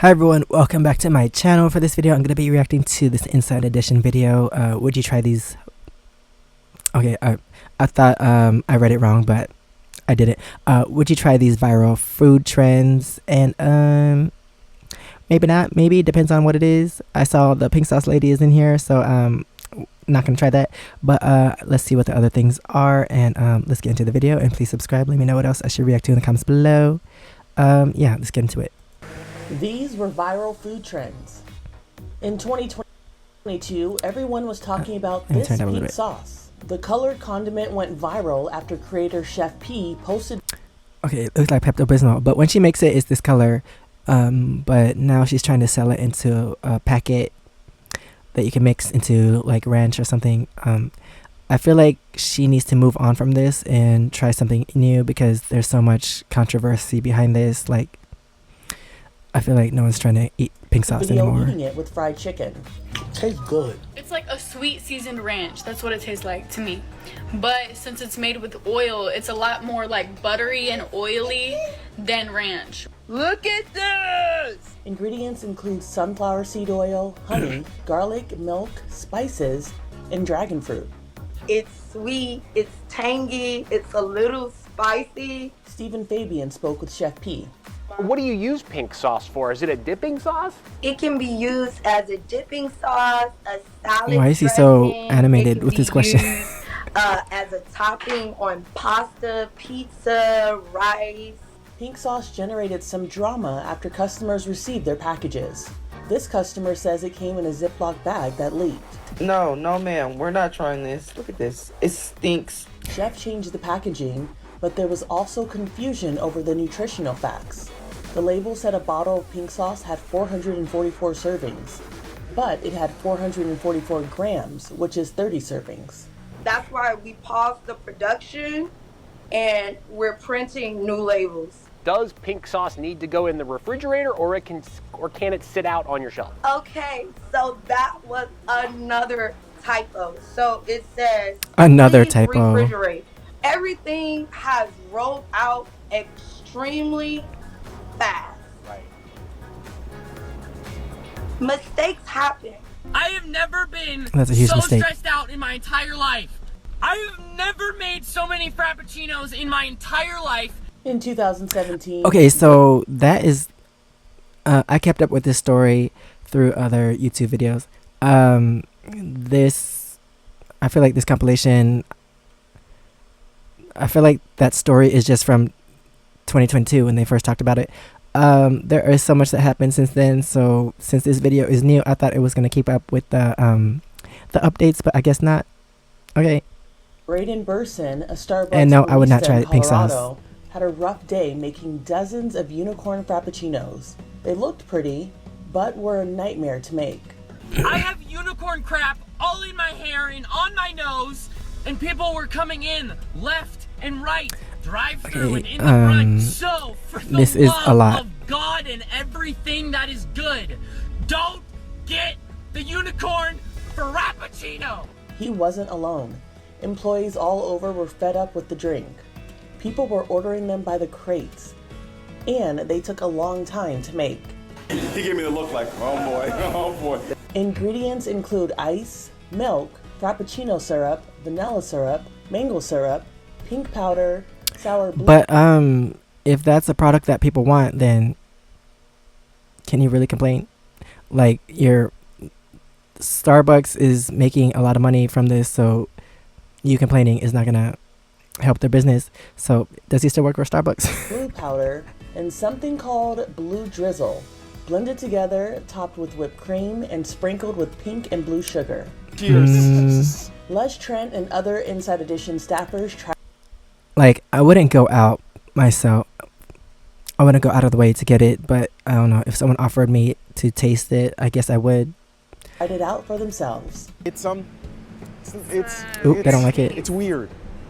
Hi everyone, welcome back to my channel. For this video I'm going to be reacting to this Inside Edition video. Would you try these? Okay, I thought I read it wrong, but I didn't. Would you try these viral food trends? And maybe not, maybe it depends on what it is. I saw the pink sauce lady is in here, so not gonna try that, but let's see what the other things are, and let's get into the video. And please subscribe, let me know what else I should react to in the comments below. Yeah, let's get into it. These were viral food trends. In 2022, everyone was talking about this pink sauce. The colored condiment went viral after creator Chef P posted. Okay, it looks like Pepto-Bismol, but when she makes it, it's this color. But now she's trying to sell it into a packet that you can mix into like ranch or something. I feel like she needs to move on from this and try something new because there's so much controversy behind this. Like, I feel like no one's trying to eat pink sauce anymore. Eating it with fried chicken. Tastes good. It's like a sweet seasoned ranch. That's what it tastes like to me. But since it's made with oil, it's a lot more like buttery and oily than ranch. Look at this! Ingredients include sunflower seed oil, honey, garlic, milk, spices, and dragon fruit. It's sweet, it's tangy, it's a little spicy. Stephen Fabian spoke with Chef P. What do you use pink sauce for? Is it a dipping sauce? It can be used as a dipping sauce, a salad Why is he so dressing. animated with this question? As a topping on pasta, pizza, rice. Pink sauce generated some drama after customers received their packages. This customer says it came in a Ziploc bag that leaked. No ma'am, we're not trying this. Look at this, it stinks. Chef changed the packaging, but there was also confusion over the nutritional facts. The label said a bottle of pink sauce had 444 servings, but it had 444 grams, which is 30 servings. That's why we paused the production and we're printing new labels. Does pink sauce need to go in the refrigerator, or can it sit out on your shelf? Okay, so that was another typo. So it says Another please typo. refrigerate. Everything has rolled out extremely fast. Right. Mistakes happen. I have never been That's a huge so mistake. stressed out in my entire life. I have never made so many frappuccinos in my entire life. In 2017... Okay, so that is... I kept up with this story through other YouTube videos. I feel like this compilation... I feel like that story is just from 2022 when they first talked about it. There is so much that happened since then, so since this video is new, I thought it was going to keep up with the updates, but I guess not. Okay. Braden Burson, a Starbucks And no, I would not barista try in pink sauce. Colorado, had a rough day making dozens of unicorn frappuccinos. They looked pretty, but were a nightmare to make. I have unicorn crap all in my hair and on my nose, and people were coming in left and right, drive-through and in the front. So, for the this is a lot. of God and everything that is good, don't get the unicorn frappuccino. He wasn't alone. Employees all over were fed up with the drink. People were ordering them by the crates, and they took a long time to make. He gave me the look like, oh boy, oh boy. Ingredients include ice, milk, frappuccino syrup, vanilla syrup, mango syrup, pink powder, sour blue. But if that's a product that people want, then can you really complain? Like, your Starbucks is making a lot of money from this, so you complaining is not gonna help their business. So does he still work for Starbucks? Blue powder, and something called blue drizzle. Blended together, topped with whipped cream, and sprinkled with pink and blue sugar. Cheers. Les Trent and other Inside Edition staffers tried. Like, I wouldn't go out myself. I wouldn't go out of the way to get it, but I don't know. If someone offered me to taste it, I guess I would. Tried it out for themselves. It's Oop, they don't like it. It's weird.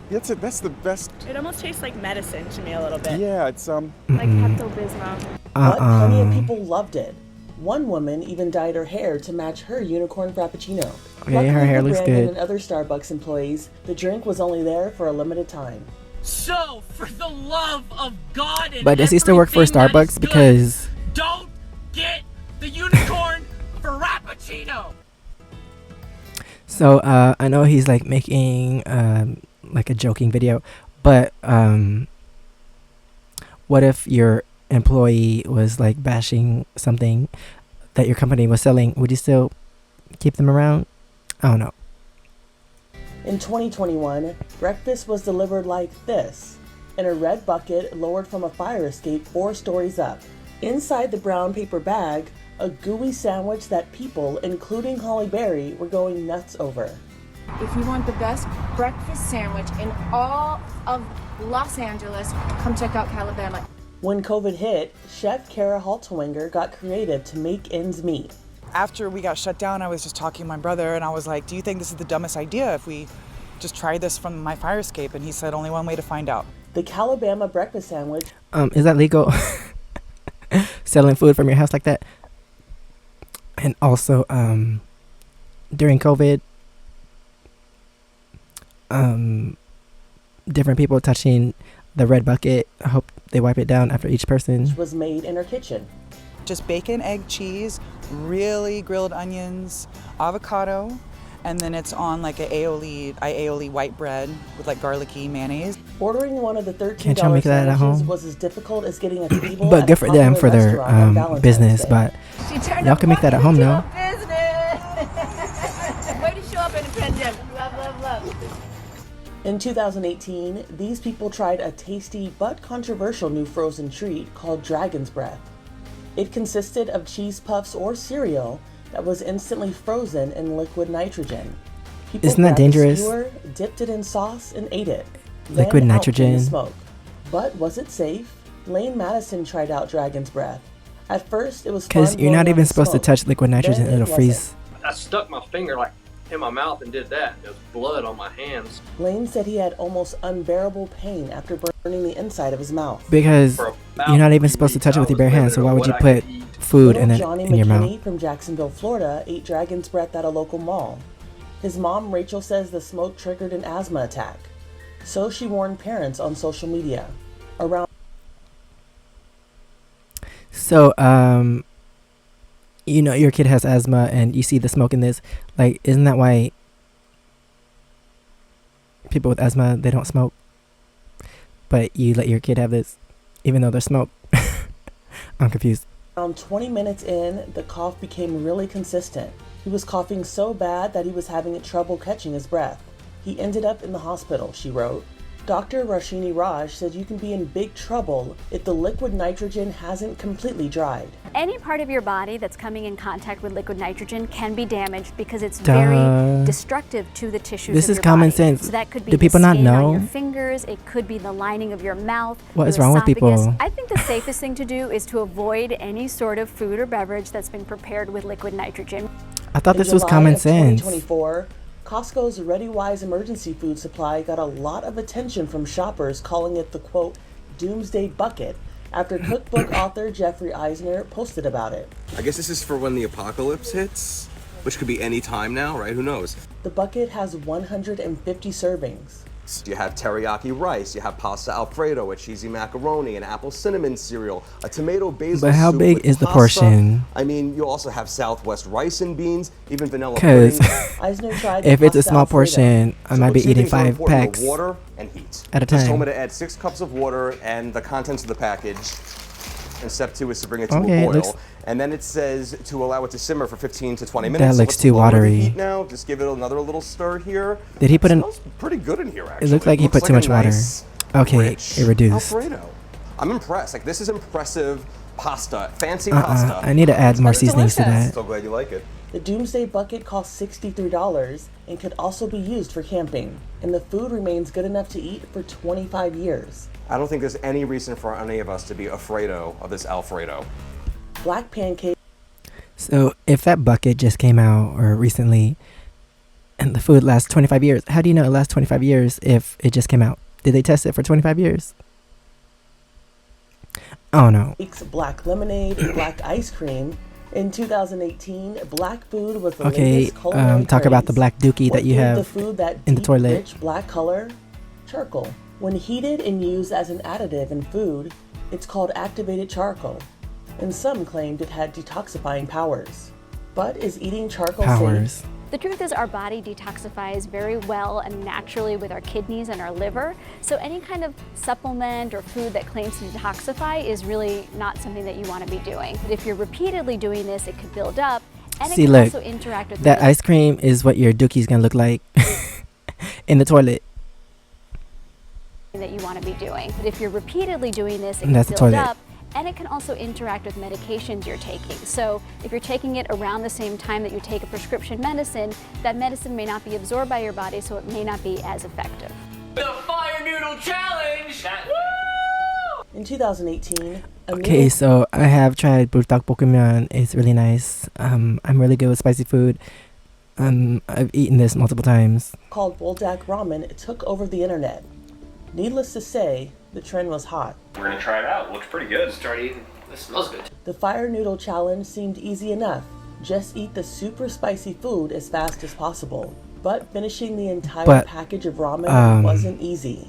That's the best. It almost tastes like medicine to me a little bit. Yeah, it's Like Pepto-Bismol. But plenty of people loved it. One woman even dyed her hair to match her unicorn frappuccino. Okay, her hair looks Brandon good. and other Starbucks employees, the drink was only there for a limited time. So, for the love of God and But does he still work for everything that is Starbucks? good, Because don't get the unicorn frappuccino. So I know he's like making like a joking video, but what if your employee was like bashing something that your company was selling? Would you still keep them around? I don't know. In 2021, breakfast was delivered like this, in a red bucket lowered from a fire escape 4 stories up. Inside the brown paper bag, a gooey sandwich that people, including Holly Berry, were going nuts over. If you want the best breakfast sandwich in all of Los Angeles, come check out Calabama. When COVID hit, Chef Kara Haltwanger got creative to make ends meet. After we got shut down, I was just talking to my brother and I was like, do you think this is the dumbest idea if we just try this from my fire escape? And he said, only one way to find out. The Calabama breakfast sandwich. Is that legal? Selling food from your house like that? And also, during COVID, different people touching the red bucket. I hope they wipe it down after each person. Was made in her kitchen. Just bacon, egg, cheese, really grilled onions, avocado, and then it's on like aioli white bread with like garlicky mayonnaise. Ordering one of the $13 Can't y'all make that at home? was as difficult as getting a table. But good for them for their business. But y'all can make that at home now. Way to show up in a pandemic. Love, love, love. In 2018, these people tried a tasty but controversial new frozen treat called Dragon's Breath. It consisted of cheese puffs or cereal that was instantly frozen in liquid nitrogen. People Isn't that grabbed a dangerous? skewer, dipped it in sauce, and ate it. Liquid Then out came the nitrogen. smoke. But was it safe? Lane Madison tried out Dragon's Breath. At first, it was fun Because you're not blowing even out the supposed to smoke. touch liquid nitrogen. Then it It'll freeze. I stuck my finger like in my mouth and did that. There was blood on my hands. Lane said he had almost unbearable pain after burning the inside of his mouth. Because you're not even supposed to touch it with your bare hands. So why would you put food in Johnny your mouth? McKinney from Jacksonville, Florida, ate Dragon's Breath at a local mall. His mom, Rachel, says the smoke triggered an asthma attack. So she warned parents on social media. So, you know, your kid has asthma and you see the smoke in this. Like, isn't that why people with asthma, they don't smoke? But you let your kid have this, even though there's smoke? I'm confused. Around 20 minutes in, the cough became really consistent. He was coughing so bad that he was having trouble catching his breath. He ended up in the hospital, she wrote. Dr. Rashini Raj said you can be in big trouble if the liquid nitrogen hasn't completely dried. Any part of your body that's coming in contact with liquid nitrogen can be damaged because it's Duh. very destructive to the tissues This of is your common body. sense. So that could be Do people the not skin on know? your fingers, it could be the lining of your mouth. What is your wrong with people? esophagus. I think the safest thing to do is to avoid any sort of food or beverage that's been prepared with liquid nitrogen. I thought this was July common of sense. 2024, Costco's ReadyWise emergency food supply got a lot of attention from shoppers, calling it the, quote, doomsday bucket, after cookbook author Jeffrey Eisner posted about it. I guess this is for when the apocalypse hits, which could be any time now, right? Who knows? The bucket has 150 servings. You have teriyaki rice, you have pasta alfredo, a cheesy macaroni, an apple cinnamon cereal, a tomato basil But how soup big with is the pasta. portion? I mean, you also have Southwest rice and beans, even vanilla Because pudding. Eisner tried if the it's a pasta small Alfredo. portion, I might be two eating things are 5 important: packs water and heat. at a Just told me time. to add 6 cups of water and the contents of the package. And step 2 is to bring it to Okay, a it boil. looks- And then it says to allow it to simmer for 15 to 20 minutes. That So looks let's too lower the watery. heat now. Just give it another little stir here. Did he put in? Smells pretty good in here, actually. It looks like he put too a much water. nice, Okay, rich it reduced. Alfredo. I'm impressed. Like, this is impressive pasta, fancy pasta. I need to add more It's seasonings to delicious. that. So glad you like it. The Doomsday Bucket costs $63 and could also be used for camping, and the food remains good enough to eat for 25 years. I don't think there's any reason for any of us to be afraido of this Alfredo. Black pancake. So if that bucket just came out or recently and the food lasts 25 years, how do you know it lasts 25 years if it just came out? Did they test it for 25 years? Oh no. Black lemonade, black ice cream. In 2018, black food was the Okay, latest culinary talk about the craze. black dookie What that you gave have the food that in the deep, toilet. rich black color? Charcoal. When heated and used as an additive in food, it's called activated charcoal. and some claimed it had detoxifying powers. But is eating charcoal safe? The truth is our body detoxifies very well and naturally with our kidneys and our liver. So any kind of supplement or food that claims to detoxify is really not something that you want to be doing. But if you're repeatedly doing this, it could build up and it can also interact with that ice cream is what your dookie's gonna look like in the toilet. That you want to be doing. But if you're repeatedly doing this, it And can that's the build toilet. up. And it can also interact with medications you're taking. So if you're taking it around the same time that you take a prescription medicine, that medicine may not be absorbed by your body, so it may not be as effective. The Fire Noodle Challenge! In 2018, Okay, so I have tried buldak bokkeumyeon. It's really nice. I'm really good with spicy food. I've eaten this multiple times. called buldak ramen took over the internet. Needless to say, the trend was hot. We're gonna try it out. Looks pretty good. Start eating. This smells good. The fire noodle challenge seemed easy enough. Just eat the super spicy food as fast as possible. But finishing the entire package of ramen wasn't easy.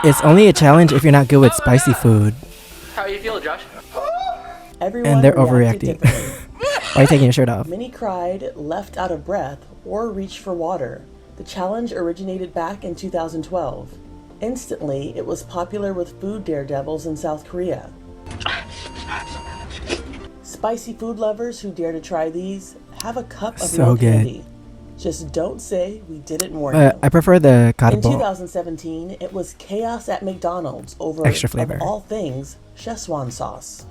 It's only a challenge if you're not good with spicy food. How are you feeling, Josh? Everyone And they're reacted overreacting. differently. Why are you taking your shirt off? Many cried, left out of breath, or reached for water. The challenge originated back in 2012. Instantly, it was popular with food daredevils in South Korea. Spicy food lovers who dare to try these have a cup of So milk good. handy. Just don't say we didn't warn But you. I prefer the In katabo. 2017, it was chaos at McDonald's over, Extra flavor. of all things, Szechuan sauce.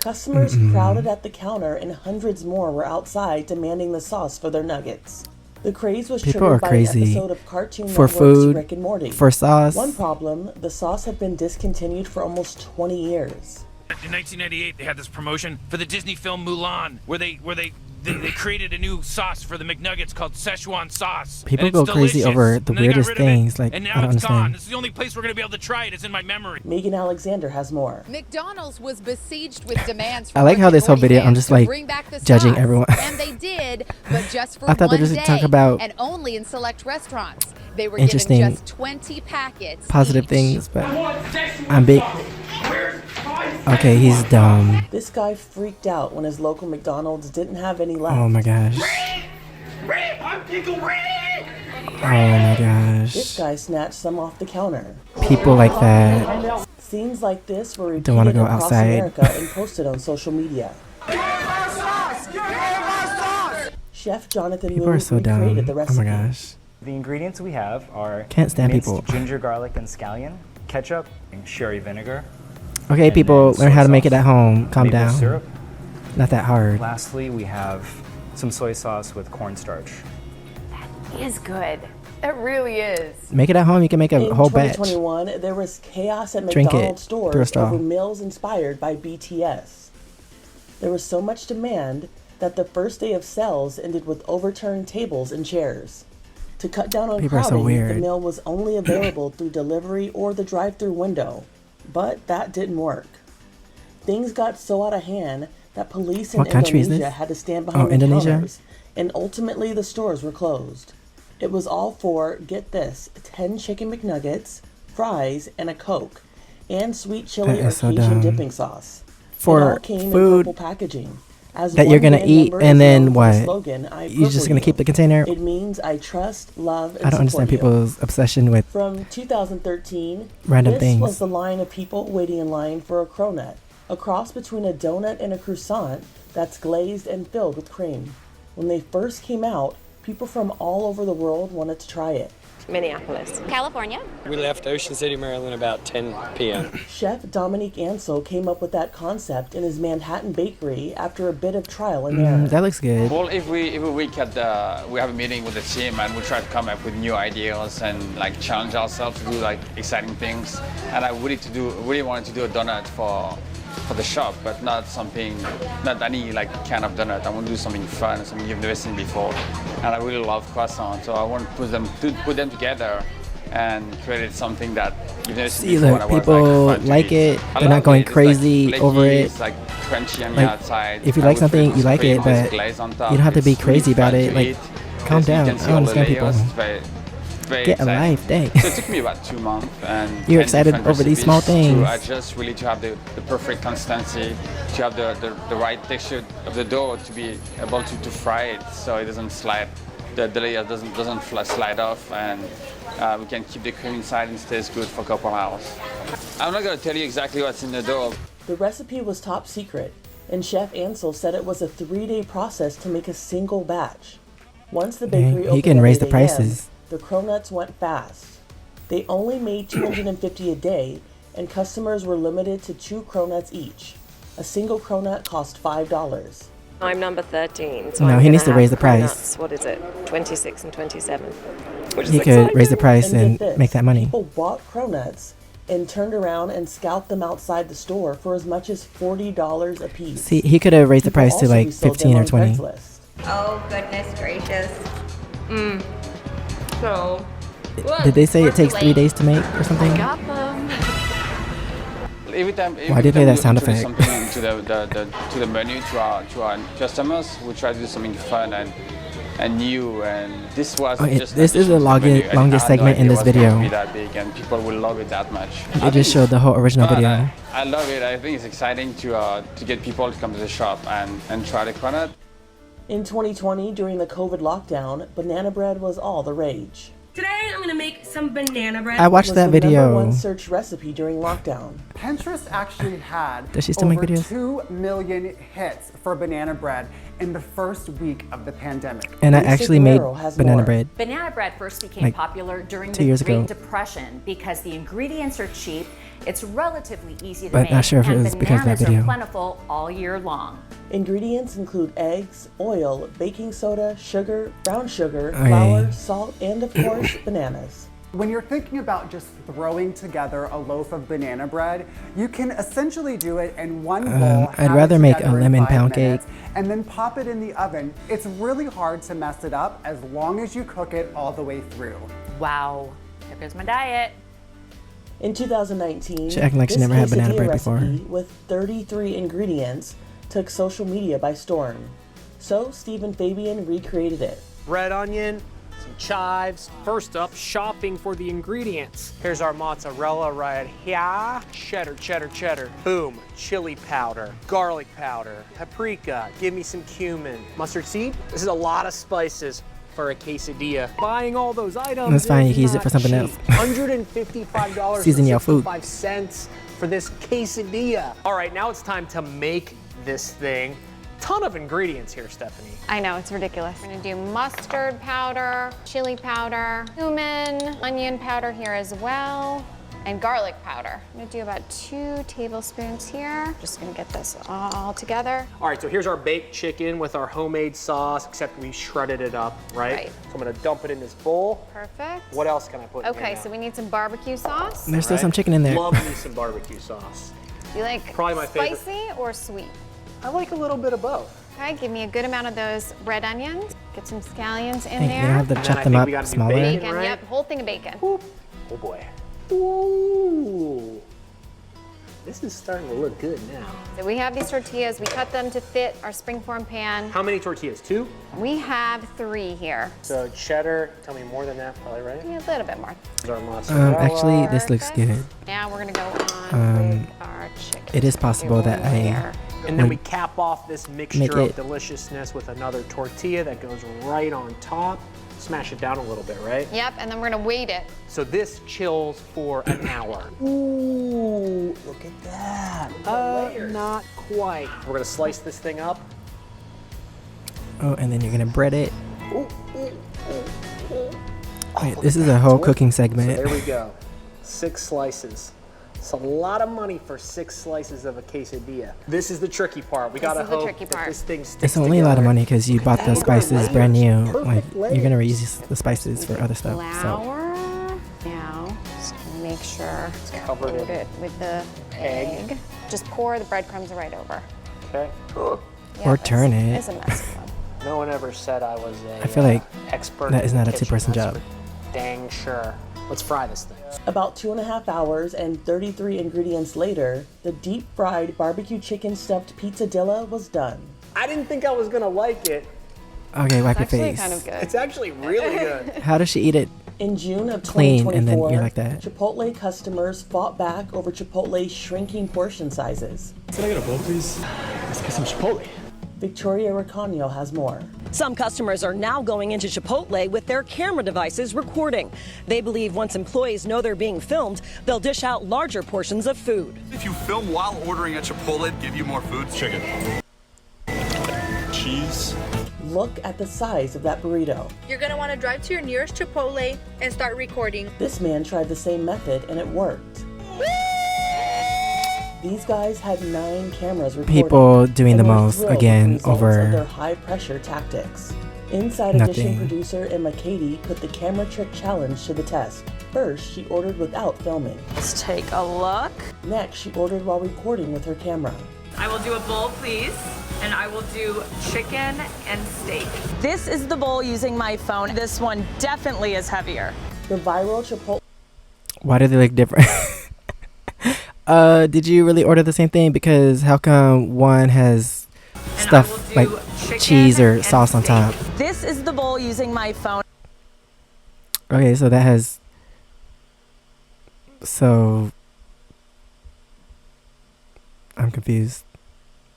Customers crowded at the counter and hundreds more were outside demanding the sauce for their nuggets. The craze was People triggered are by crazy an episode of Cartoon for Network's food, Rick and Morty. for sauce. One problem, the sauce had been discontinued for almost 20 years. In 1998, they had this promotion for the Disney film Mulan, where they created a new sauce for the McNuggets called Szechuan sauce. People And it's go crazy delicious. over the And they got weirdest rid of it, things. Like, and I now don't it's gone. understand. This is the only place we're gonna be able to try it. It's in my memory. Megan Alexander has more. McDonald's was besieged with demands I like how this whole video, I'm just like bring back the judging sauce. everyone. And they did, but just for I thought they one just day, talk about and only in select restaurants. They were interesting, given just 20 packets. positive things, but I'm big. Okay, he's dumb. This guy freaked out when his local McDonald's didn't have any left. Oh my gosh. Oh my This gosh. guy snatched some off the counter. People like that. Scenes like this were Don't wanna repeated go across outside. America and posted on social media. Chef Jonathan People Moon are so dumb. recreated the Oh recipe. my gosh. The ingredients we have are Can't stand minced people. ginger, garlic, and scallion, ketchup, and sherry vinegar. Okay, and people, then learn how soy to make it sauce, at home. Calm maple down. syrup. Not that hard. Lastly, we have some soy sauce with cornstarch. Is good. It really is. Make it at home. You can make a In whole batch. 2021, there was chaos at Drink it McDonald's through a stores straw. over meals inspired by BTS. There was so much demand that the first day of sales ended with overturned tables and chairs. To cut down on People are so crowding, the weird. meal was only available through delivery or the drive-through window, but that didn't work. Things got so out of hand that police in What country is Indonesia this? had to stand Oh, behind the Indonesia? counters, and ultimately the stores were closed. It was all for, get this, 10 chicken McNuggets, fries, and a Coke, and sweet chili That or is so Cajun dumb. dipping sauce. For it all came food in purple packaging. As that one you're gonna band eat member and is then known for what? the slogan, I You're just purple gonna you. keep the container? It means I trust, love, and I don't understand support you. people's obsession with From 2013, random this things. was the line of people waiting in line for a cronut, a cross between a donut and a croissant that's glazed and filled with cream. When they first came out, people from all over the world wanted to try it. Minneapolis. California. We left Ocean City, Maryland about 10 p.m. Chef Dominique Ansel came up with that concept in his Manhattan bakery after a bit of trial and error. That looks good. Well, every week we have a meeting with the team and we try to come up with new ideas and like challenge ourselves to do like exciting things. And I really wanted to do a donut for the shop, but not any like kind of donut. I want to do something fun, something you've never seen before. And I really love croissants, so I want to put them together and create something that you've never seen See, before. look, and I was, people fun to like eat. it. I They're not love going it. It's, crazy like, over flaky, it. It's like crunchy on the Like, outside. if you and like with something, you like cream it, with but glaze on you top. don't have to be It's really crazy about fun it. to Like, eat. calm You down. can I see don't all the understand people. layers. It's very very Get a exciting. life, dang. So it took me about 2 months, and You're and excited different over these small recipes things. To adjust really to have the perfect consistency, to have the right texture of the dough to be able to fry it so it doesn't slide. The layer doesn't slide off, and we can keep the cream inside and stays good for a couple hours. I'm not gonna tell you exactly what's in the dough. The recipe was top secret, and Chef Ansel said it was a 3-day process to make a single batch. Once the bakery He opened can at raise the 8 a.m., prices. the cronuts went fast. They only made 250 a day, and customers were limited to 2 cronuts each. A single cronut cost $5. I'm number 13, so No, I'm he gonna needs to have raise the price. cronuts, what is it, 26 and 27, which is He exciting. could raise the price and get this, make that money. People bought cronuts and turned around and scalped them outside the store for as much as $40 a piece. See, he could have raised the People price to also like resold 15 them or on 20. Craigslist. Oh, goodness gracious. So, Did they say it takes 3 days to make or something? Got them. Every time Why did they time that we sound introduce effect? something to the menu to our customers, we try to do something fun and new. And this was Okay, just this is the longest segment in this video. Be that big, and people will love it that much. They just showed the whole original video. I love it. I think it's exciting to get people to come to the shop and try the cronut. In 2020, during the COVID lockdown, banana bread was all the rage. today I'm gonna make some banana bread. I watched It was that the video. number one search recipe during lockdown. Pinterest actually had Does she still make over videos? 2 million hits for banana bread in the first week of the pandemic. And I Lisa actually made Guerrero has banana more. bread. Banana bread first became Like, popular during 2 the years Great ago. Depression because the ingredients are cheap, it's relatively easy to But make, not sure if it and was because of that bananas video. are plentiful all year long. Ingredients include eggs, oil, baking soda, sugar, brown sugar, Okay. flour, salt, and of course, bananas. When you're thinking about just throwing together a loaf of banana bread, you can essentially do it in one bowl. I'd have rather it make a together in lemon 5 pound minutes, cake. and then pop it in the oven. It's really hard to mess it up as long as you cook it all the way through. Wow, there goes my diet. In 2019, She acting like she this never had banana quesadilla bread before. recipe with 33 ingredients took social media by storm. So Stephen Fabian recreated it. Red onion, some chives. First up, shopping for the ingredients. Here's our mozzarella right here. Cheddar, cheddar, cheddar. Boom. Chili powder, garlic powder, paprika. Give me some cumin. Mustard seed. This is a lot of spices for a quesadilla. Buying all those items. That's fine, you is can use it not for something cheap. else. $155 Season your food. 65 for this quesadilla. All right, now it's time to make this thing. Ton of ingredients here, Stephanie. I know, it's ridiculous. We're gonna do mustard powder, chili powder, cumin, onion powder here as well, and garlic powder. I'm gonna do about 2 tablespoons here. Just gonna get this all together. All right, so here's our baked chicken with our homemade sauce, except we shredded it up, right? Right. So I'm gonna dump it in this bowl. Perfect. What else can I put in Okay, here so we need some barbecue sauce. There's still some chicken in there. Love me some barbecue sauce. Do you like Probably my favorite. spicy or sweet? I like a little bit of both. Okay, give me a good amount of those red onions. Get some scallions in Hey, you there. don't have to And then chop I them think up we gotta do smaller. bacon. Bacon, right? yep, whole thing of bacon. Oh boy. Ooh. This is starting to look good now. So we have these tortillas. We cut them to fit our springform pan. How many tortillas? 2? We have 3 here. So cheddar, tell me more than that, probably, right? Yeah, a little bit more. There's our mozzarella. Actually, this looks good. Now we're gonna go on with our chicken. It is possible that I And then we would cap off this make mixture of it- deliciousness with another tortilla that goes right on top. Smash it down a little bit, right? Yep, and then we're gonna weight it. So this chills for an hour. Ooh, look at that. Not quite. We're gonna slice this thing up. Oh, and then you're gonna bread it. Wait, this is a whole cooking So segment. there we go. 6 slices. It's a lot of money for 6 slices of a quesadilla. This is the tricky part. We gotta is the hope tricky that part. this thing sticks It's only a lot of together. money because you bought the spices brand new. Like Perfect you're gonna reuse the spices for other stuff. So Flour. Now, just gonna make sure it's covered in it with the egg. Just pour the breadcrumbs right over. Okay. Or turn it. It's a mess. No one ever said I was a I feel like expert. that is in not the a kitchen. 2-person That's job. for dang sure. Let's fry this thing. About 2.5 hours and 33 ingredients later, the deep fried barbecue chicken stuffed pizzadilla was done. I didn't think I was gonna like it. Okay, wipe your Actually face. kind of good. It's actually really good. How does she eat it? In June of clean, 2024, and then you're like that. Chipotle customers fought back over Chipotle's shrinking portion sizes. Can I get a bowl, please? Let's get some Chipotle. Victoria Ricano has more. Some customers are now going into Chipotle with their camera devices recording. They believe once employees know they're being filmed, they'll dish out larger portions of food. If you film while ordering at Chipotle, give you more food. Chicken. Cheese. Look at the size of that burrito. You're gonna want to drive to your nearest Chipotle and start recording. This man tried the same method and it worked. These guys had 9 cameras recording. People doing the and were most thrilled again with the results of over their high pressure tactics. Inside nothing. Edition producer Emma Katie put the camera trick challenge to the test. First, she ordered without filming. Let's take a look. Next, she ordered while recording with her camera. I will do a bowl, please, and I will do chicken and steak. This is the bowl using my phone. This one definitely is heavier. The viral Chipotle. Why do they look different? Did you really order the same thing? Because how come one has stuff like cheese or sauce on top? This is the bowl using my phone. Okay, so that has... So... I'm confused.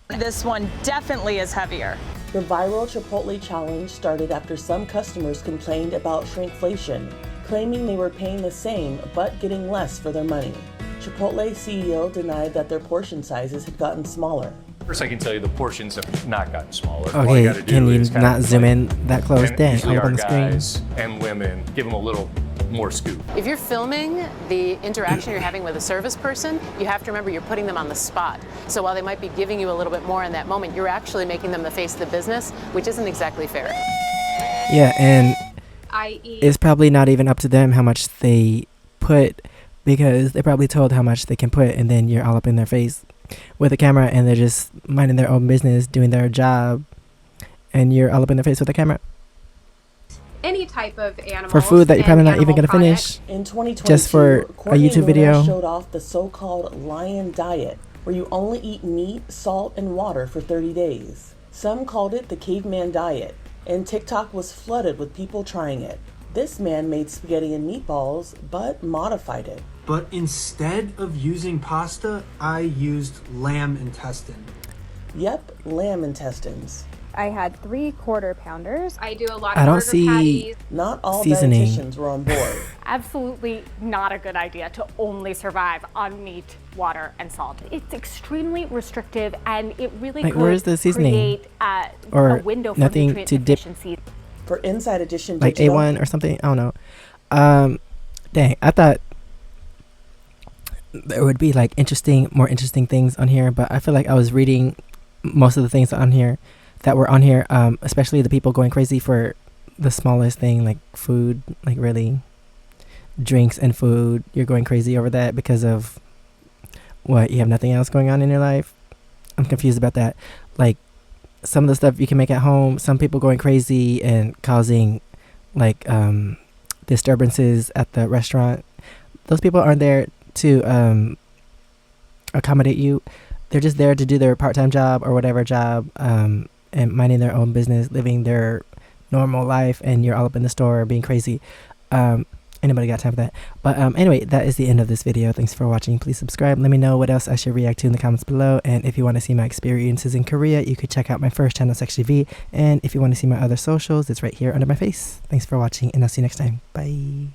This one definitely is heavier. The viral Chipotle challenge started after some customers complained about shrinkflation, claiming they were paying the same but getting less for their money. Chipotle CEO denied that their portion sizes had gotten smaller. First, I can tell you the portions have not gotten smaller. Okay, can you not zoom in that close? Dang, all up on the screen. Guys and women, give them a little more scoop. If you're filming the interaction you're having with a service person, you have to remember you're putting them on the spot. So while they might be giving you a little bit more in that moment, you're actually making them the face of the business, which isn't exactly fair. Yeah, and it's probably not even up to them how much they put, because they probably told how much they can put, and then you're all up in their face with a camera and they're just minding their own business, doing their job, and you're all up in their face with a camera. Any type of animal for food that you're probably not even gonna finish. In 2022, just for a Courtney YouTube Miller video. showed off the so-called lion diet, where you only eat meat, salt, and water for 30 days. Some called it the caveman diet, and TikTok was flooded with people trying it. This man made spaghetti and meatballs, but modified it. But instead of using pasta, I used lamb intestine. Yep, lamb intestines. I had 3 quarter pounders. I do a lot I of don't burger see patties. Not all seasoning. dietitians were on board. Absolutely not a good idea to only survive on meat, water, and salt. It's extremely restrictive, and it really Like, could where's the seasoning? create Or a window for nothing nutrient to dip, deficiency. For Inside Edition like Digital, A1 or something. I don't know. Dang, I thought there would be like more interesting things on here, but I feel like I was reading most of the things on here that were on here, especially the people going crazy for the smallest thing, like food, like really drinks and food. You're going crazy over that because of what? You have nothing else going on in your life? I'm confused about that. Like some of the stuff you can make at home, some people going crazy and causing like disturbances at the restaurant. Those people aren't there to accommodate you. They're just there to do their part-time job or whatever job, and minding their own business, living their normal life, and you're all up in the store being crazy. Anybody got time for that? But anyway, that is the end of this video. Thanks for watching. Please subscribe. Let me know what else I should react to in the comments below. And if you want to see my experiences in Korea, you could check out my first channel, SEKSHI V. And if you want to see my other socials, it's right here under my face. Thanks for watching, and I'll see you next time. Bye.